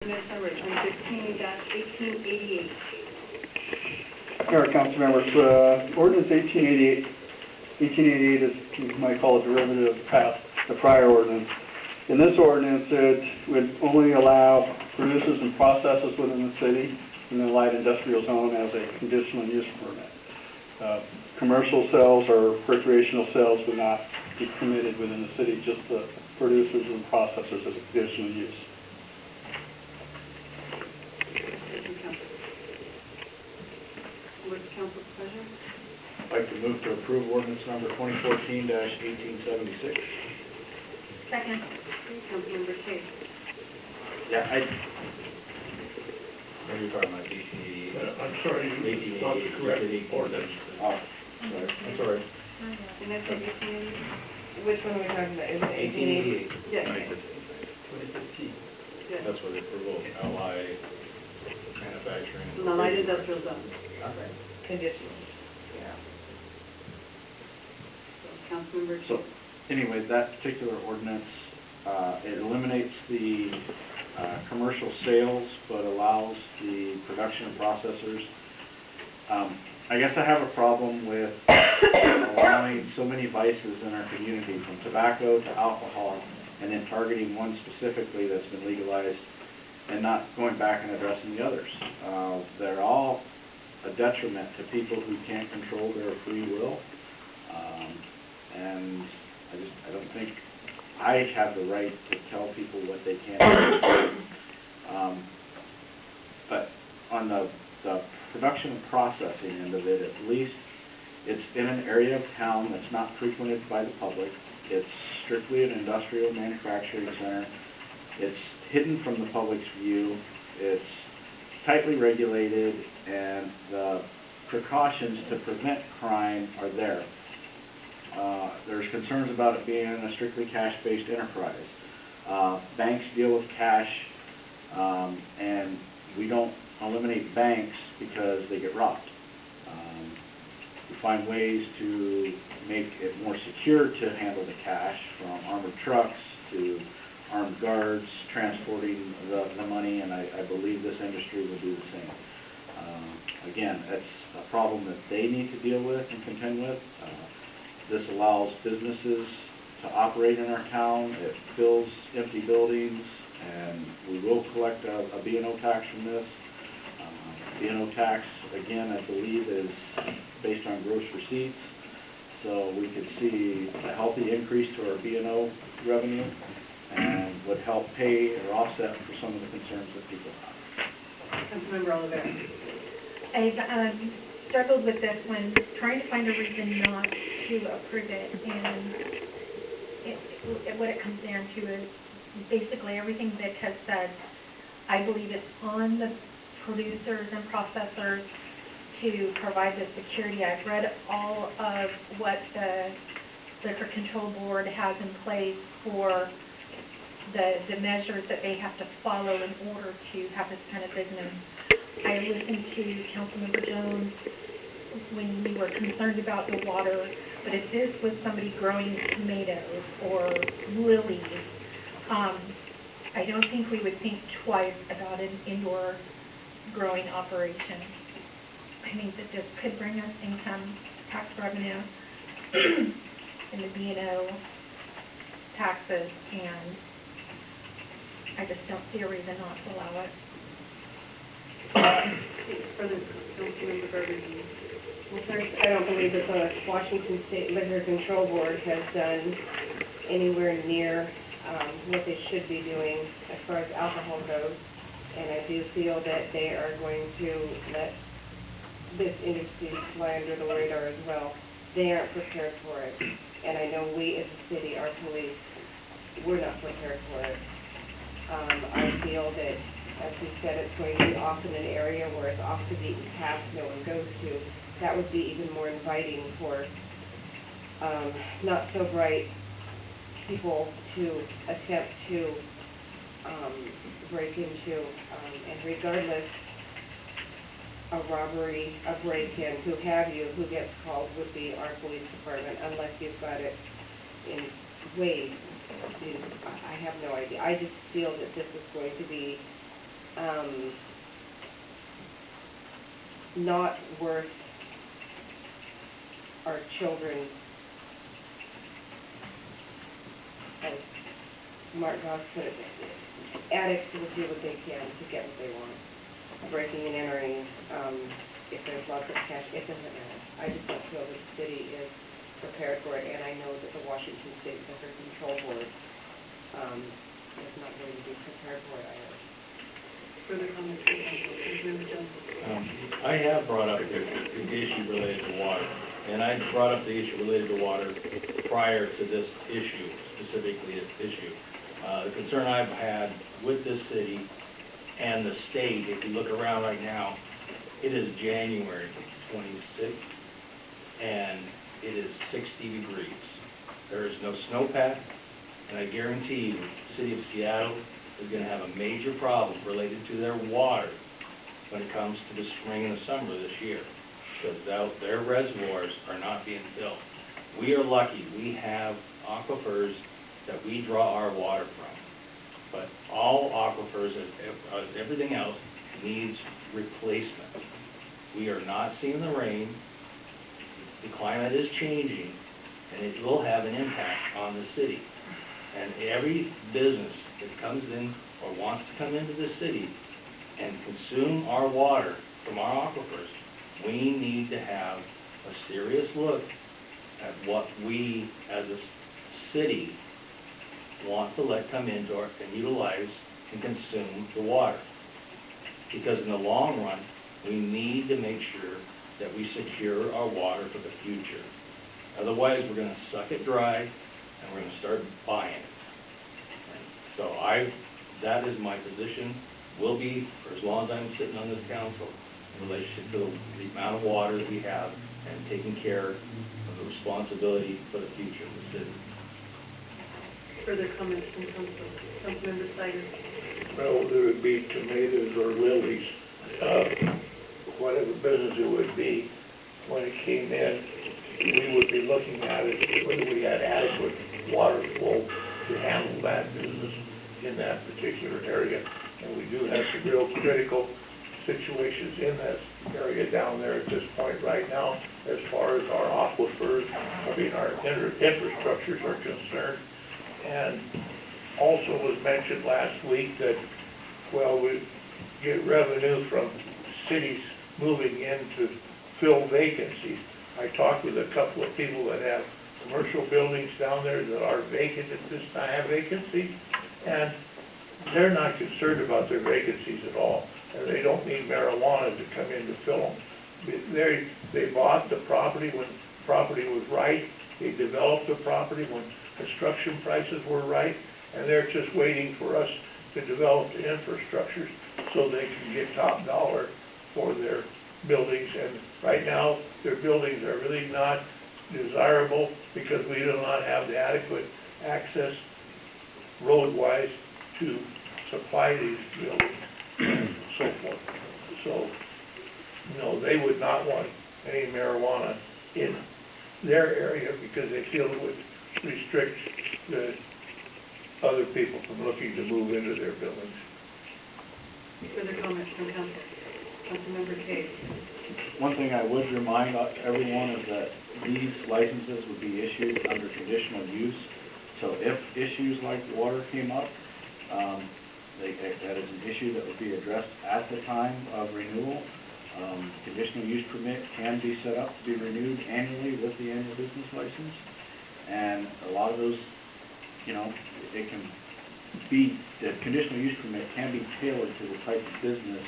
Ordinance number 2015-1888. Mayor, council members, ordinance 1888 is, you might call it derivative past the prior ordinance. In this ordinance, it would only allow producers and processors within the city in the light industrial zone as a conditional use permit. Commercial sales or recreational sales would not be permitted within the city, just the producers and processors as a conditional use. What's council's pleasure? I'd like to move to approve ordinance number 2014-1876. Second. Councilmember Chase. Yeah, what are you talking about, 1888? I'm sorry, you not the correct ordinance. Oh, sorry. I'm sorry. And that's 1888? Which one are we talking about? Is it 1888. Yes. 2015. Yes. That's what the approval, LI manufacturing. The light industrial zone. Okay. conditional? Yeah. So, Councilmember So, Chase. anyways, that particular ordinance, it eliminates the commercial sales, but allows the production of processors. I guess I have a problem with allowing so many vices in our community, from tobacco to alcohol, and then targeting one specifically that's been legalized, and not going back and addressing the others. They're all a detriment to people who can't control their free will, and I don't think I have the right to tell people what they can do. But on the production and processing end of it, at least it's in an area of town that's not frequented by the public. It's strictly an industrial manufacturing center. It's hidden from the public's view. It's tightly regulated, and the precautions to prevent crime are there. There's concerns about it being a strictly cash-based enterprise. Banks deal with cash, and we don't eliminate banks because they get robbed. We find ways to make it more secure to handle the cash, from armored trucks to armed guards transporting the money, and I believe this industry will do the same. Again, that's a problem that they need to deal with and contend with. This allows businesses to operate in our town. It fills empty buildings, and we will collect a B&O tax from this. B&O tax, again, I believe is based on gross receipts, so we could see a healthy increase to our B&O revenue, and would help pay or offset for some of the concerns that people have. Councilmember Olivera. I've struggled with this one, trying to find a reason not to approve it, and what it comes down to is basically everything Vic has said. I believe it's on the producers and processors to provide the security. I've read all of what the Liquor Control Board has in place for the measures that they have to follow in order to have this kind of business. I listened to Councilmember Jones when we were concerned about the water, but if this was somebody growing tomatoes or lilies, I don't think we would think twice about an indoor growing operation. I think that this could bring us income tax revenue in the B&O taxes, and I just don't see a reason not to allow it. President Councilmember Burgundy. Well, first, I don't believe that the Washington State Liquor Control Board has done anywhere near what they should be doing as far as alcohol goes, and I do feel that they are going to let this industry fly under the radar as well. They aren't prepared for it, and I know we as a city, our police, we're not prepared for it. I feel that, as we said, it's going to be off in an area where it's off the beaten path, no one goes to. That would be even more inviting for not so bright people to attempt to break into, and regardless, a robbery, a break-in, who gets called would be our police department, unless you've got it in ways. I have no idea. I just feel that this is going to be not worth our children, as Mark Goss put it, addicts will do what they can to get what they want, breaking and entering, if there's lots of cash, it doesn't matter. I just don't feel the city is prepared for it, and I know that the Washington State Liquor Control Board, is not going to be prepared for it either. Further comments from council? Councilmember Jones? I have brought up the issue related to water, and I brought up the issue related to water prior to this issue, specifically this issue. The concern I've had with this city and the state, if you look around right now, it is January 26th, and it is 60 degrees. There is no snowpack, and I guarantee you, the city of Seattle is going to have a major problem related to their water when it comes to the spring and the summer this year, because their reservoirs are not being filled. We are lucky. We have aquifers that we draw our water from, but all aquifers, everything else, needs replacement. We are not seeing the rain. The climate is changing, and it will have an impact on the city. And every business that comes in or wants to come into the city and consume our water from our aquifers, we need to have a serious look at what we as a city want to let come into our, and utilize and consume the water. Because in the long run, we need to make sure that we secure our water for the future. Otherwise, we're going to suck it dry, and we're going to start buying it. And so that is my position, will be for as long as I'm sitting on this council, in relationship to the amount of water that we have and taking care of the responsibility for the future of the city. Further comments from council? Councilmember Snyder? Well, there would be tomatoes or lilies, whatever business it would be, when it came in, we would be looking at it, whether we had adequate water flow to handle that business in that particular area. And we do have some real critical situations in that area down there at this point right now, as far as our aquifers, our infrastructures are concerned. And also was mentioned last week that, well, we get revenue from cities moving in to fill vacancies. I talked with a couple of people that have commercial buildings down there that are vacant at this time, have vacancies, and they're not concerned about their vacancies at all. And they don't need marijuana to come in to fill them. They bought the property when the property was right. They developed the property when construction prices were right, and they're just waiting for us to develop the infrastructures so they can get top dollar for their buildings. And right now, their buildings are really not desirable because we do not have the adequate access road-wise to supply these buildings and so forth. So, no, they would not want any marijuana in their area because they feel it would restrict the other people from looking to move into their buildings. Further comments from council? Councilmember Kay? One thing I would remind everyone is that these licenses would be issued under conditional use. So if issues like water came up, that is an issue that would be addressed at the time of renewal. Conditional use permit can be set up to be renewed annually with the annual business license. And a lot of those, it can be, the conditional use permit can be tailored to the type of business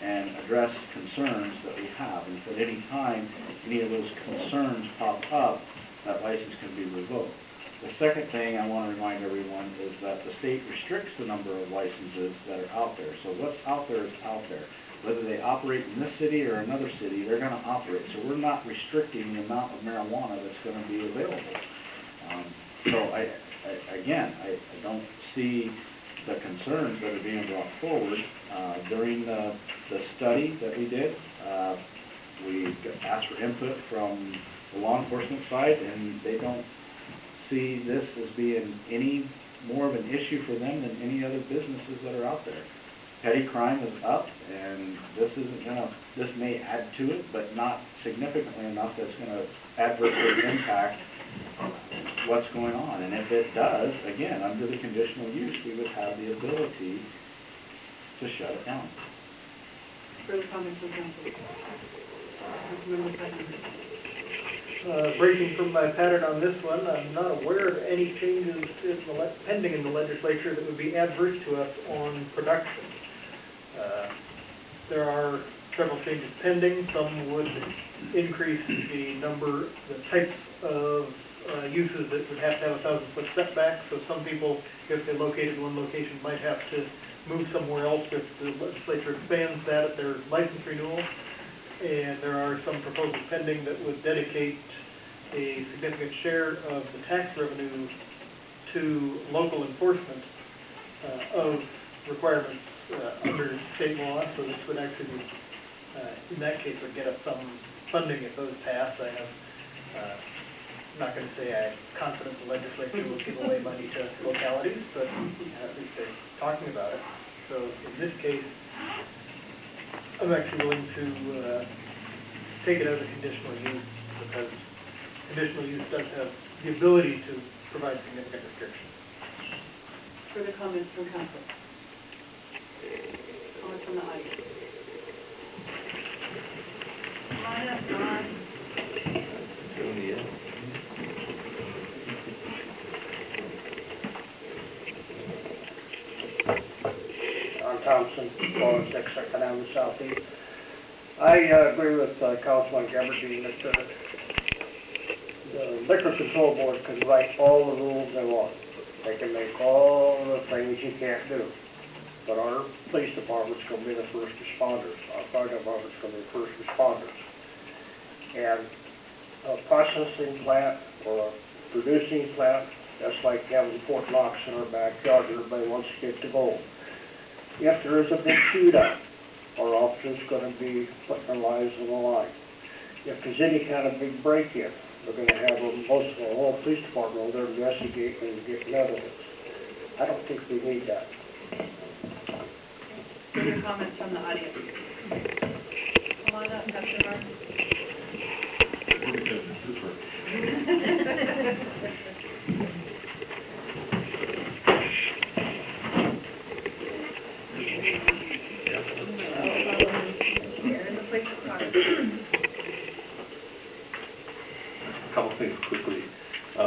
and address concerns that we have. And if at any time any of those concerns pop up, that license can be revoked. The second thing I want to remind everyone is that the state restricts the number of licenses that are out there. So what's out there is out there. Whether they operate in this city or another city, they're going to operate. So we're not restricting the amount of marijuana that's going to be available. So I don't see the concerns that are being brought forward. During the study that we did, we asked for input from the law enforcement side, and they don't see this as being any more of an issue for them than any other businesses that are out there. petty crime is up, and this may add to it, but not significantly enough that's gonna adversely impact what's going on. And if it does, again, under the conditional use, we would have the ability to shut it down. Further comments from council? Councilmember Putnam. Breaking from my pattern on this one, I'm not aware of any changes pending in the legislature that would be adverse to us on production. There are several changes pending. Some would increase the types of uses that would have to have a 1,000-foot setback. So some people, if they're located in one location, might have to move somewhere else if the legislature expands that at their license renewal. And there are some proposals pending that would dedicate a significant share of the tax revenue to local enforcement of requirements under state law. So this would actually, in that case, would get us some funding if those pass. I'm not going to say I'm confident the legislature will give away money to localities, but at least they're talking about it. So in this case, I'm actually willing to take it as a conditional use, because conditional use does have the ability to provide significant restrictions. Further comments from council? Comments from the audience? Come on up, John. John Thompson, 406 Second Avenue Southeast. I agree with Councilman Gabardine that the Liquor Control Board can write all the rules they want. They can make all the things you can't do. But our police department's going to be the first responders. Our fire department's going to be the first responders. And a processing plant or a producing plant, that's like having Fort Knox in our backyard. Everybody wants to get the gold. If there is a big shootout, our officers going to be putting their lives on the line. If there's any kind of big break-in, we're going to have most of the whole police department over there investigating and getting evidence. I don't think we need that. Further comments from the audience? Come on up, Dr. Martin. A couple things quickly. I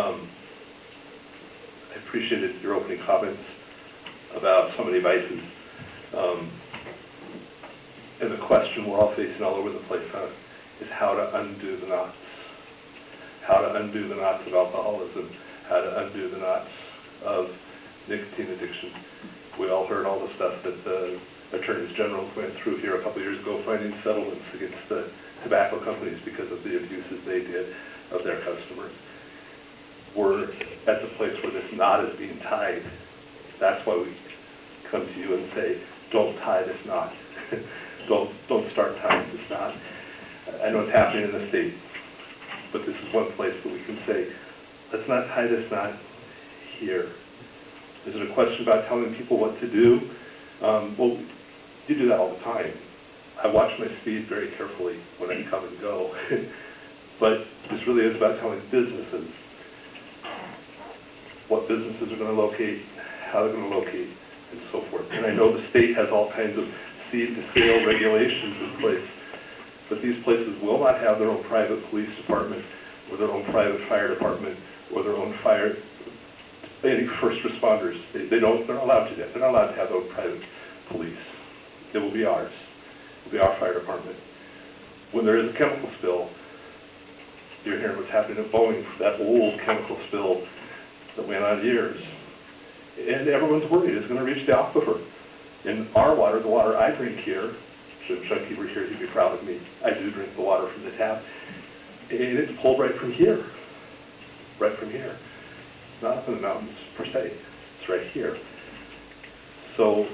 appreciated your opening comments about so many vices. And the question we're all facing all over the place is how to undo the knots. How to undo the knots of alcoholism, how to undo the knots of nicotine addiction. We all heard all the stuff that the attorneys general went through here a couple of years ago, finding settlements against the tobacco companies because of the abuses they did of their customers. We're at the place where this knot is being tied. That's why we come to you and say, don't tie this knot. don't start tying this knot. I know it's happening in the state, but this is one place that we can say, let's not tie this knot here. Is it a question about telling people what to do? Well, you do that all the time. I watch my speed very carefully when I come and go. But this really is about telling businesses what businesses are going to locate, how they're going to locate, and so forth. And I know the state has all kinds of seed-to-scale regulations in place, but these places will not have their own private police department or their own private fire department or their own any first responders. They're not allowed to do that. They're not allowed to have their own private police. It will be ours. It will be our fire department. When there is a chemical spill, you're hearing what's happening at Boeing, that old chemical spill that went on years. And everyone's worried it's going to reach the aquifer. In our water, the water I drink here, should Chucky were here, he'd be proud of me. I do drink the water from the tap. And it's pulled right from here. Right from here. Not up in the mountains, per se. It's right here. So,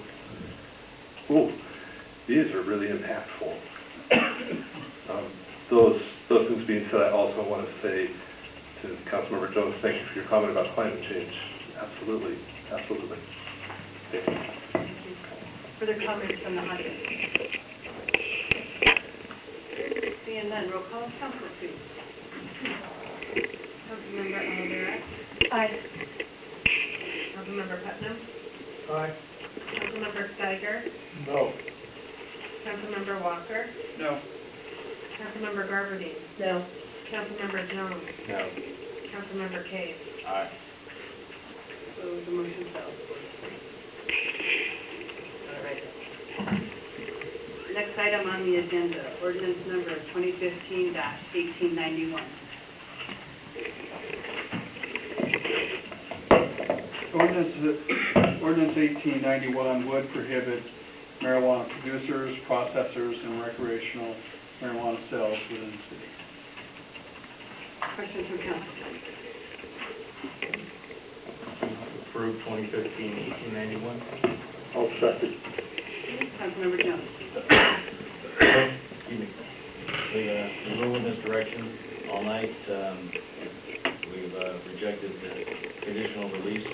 these are really impactful. Those things being said, I also want to say to Councilmember Jones, thank you for your comment about climate change. Absolutely, absolutely. Thank you. Further comments from the audience? Seeing none, roll call, council, please. Councilmember Olivera? Aye. Councilmember Putnam? Aye. Councilmember Steiger? No. Councilmember Walker? No. Councilmember Garberding? No. Councilmember Jones? No. Councilmember Cave? Aye. So the motion fails. All right. Next item on the agenda, ordinance number 2015-1891. Ordinance 1891 would prohibit marijuana producers, processors, and recreational marijuana sales within the city. Questions from council, please. Approve 2015-1891. I'll second. Councilmember Jones. Excuse me. We're moving this direction all night. We've rejected the conditional release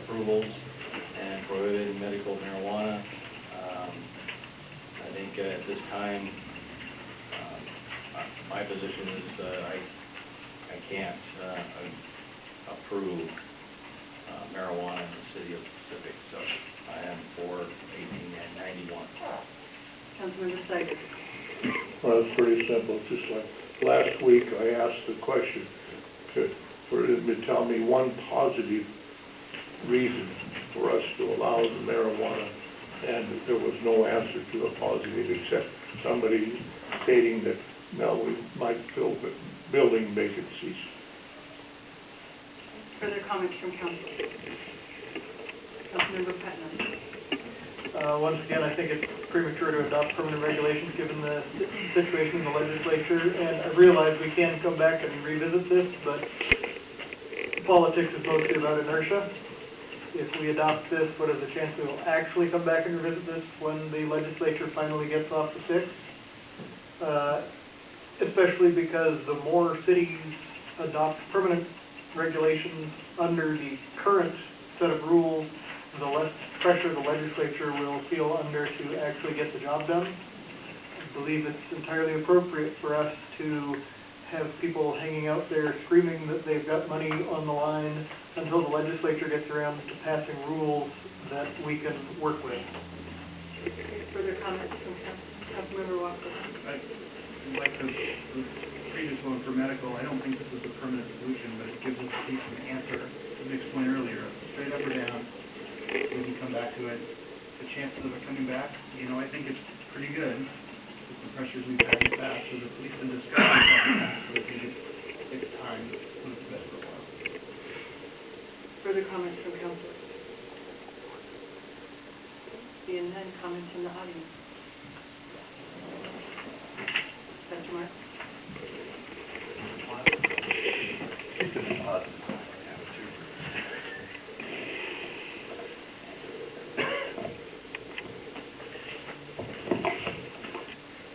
approvals and prohibited medical marijuana. I think at this time, my position is I can't approve marijuana in the city of Pacific, so I am for 1891. Councilmember Steiger. Well, it's pretty simple, it's just like, last week I asked the question, for them to tell me one positive reason for us to allow the marijuana, and there was no answer to a positive, except somebody stating that, no, we might fill the building vacancies. Further comments from council? Councilmember Putnam. Once again, I think it's premature to adopt permanent regulations given the situation in the legislature, and I realize we can come back and revisit this, but politics is mostly about inertia. If we adopt this, what is the chance we will actually come back and revisit this when the legislature finally gets off the sixth? Especially because the more cities adopt permanent regulations under the current set of rules, the less pressure the legislature will feel under to actually get the job done. I believe it's entirely appropriate for us to have people hanging out there screaming that they've got money on the line until the legislature gets around to passing rules that we can work with. Further comments from Councilmember Walker. Like the previous one for medical, I don't think this is a permanent solution, but it gives us a decent answer. As Nick's point earlier, straight up or down, we can come back to it. The chances of it coming back, I think it's pretty good with the pressures we've had in the past, so at least in discussion, so I think it's time to put it to bed for a while. Further comments from council? Seeing none, comments from the audience? Dr. Mark? It's just positive.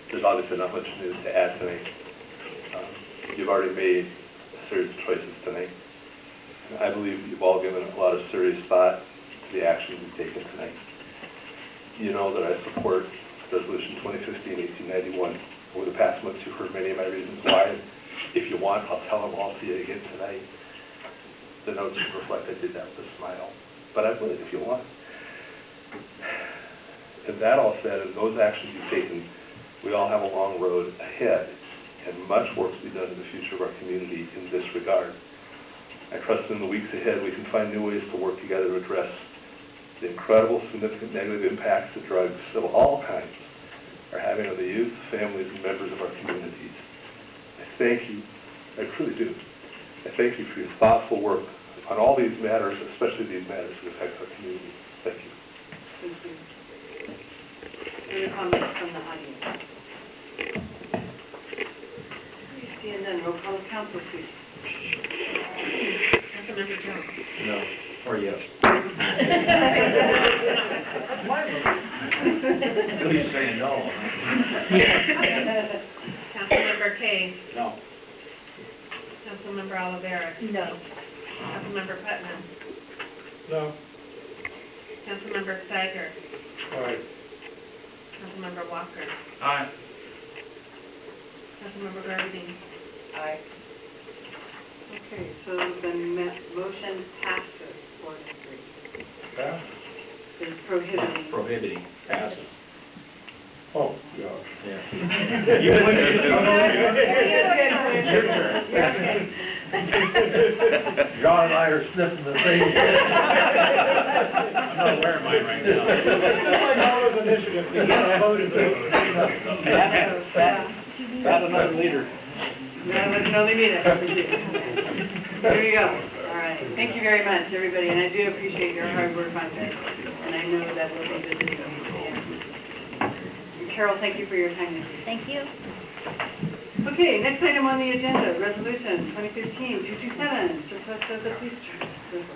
There's obviously not much news to add tonight. You've already made a series of choices tonight. I believe you've all given a lot of serious thought to the actions we've taken tonight. You know that I support Resolution 2015-1891. Over the past months, you've heard many of my reasons why. If you want, I'll tell them all to you again tonight. The notes reflect I did that with a smile, but I would if you want. And that all said, and those actions you've taken, we all have a long road ahead, and much work to be done in the future of our community in this regard. I trust in the weeks ahead we can find new ways to work together to address the incredible, significant negative impacts that drugs of all kinds are having on the youth, families, and members of our communities. I thank you, I truly do. I thank you for your thoughtful work on all these matters, especially these matters that affect our community. Thank you. Thank you. Further comments from the audience? Seeing none, roll call of council, please. Councilmember Jones? No, or yes. That's my vote. He's saying no. Councilmember Cave? No. Councilmember Olivera? No. Councilmember Putnam? No. Councilmember Steiger? All right. Councilmember Walker. Aye. Councilmember Garvey. Aye. Okay, so the motion passes 4-3. Yeah? It's prohibiting. Prohibiting, passes. Oh, yeah. Yeah. Your turn. John and I are sniffing the same. I'm not aware of mine right now. It's like all those initiatives, you gotta vote it. Got another leader. Yeah, we can only meet it. There you go. All right. Thank you very much, everybody, and I do appreciate your hard work on this. And I know that we'll be visiting you again. Carol, thank you for your time. Thank you. Okay, next item on the agenda, Resolution 2015-227, request of the police chief.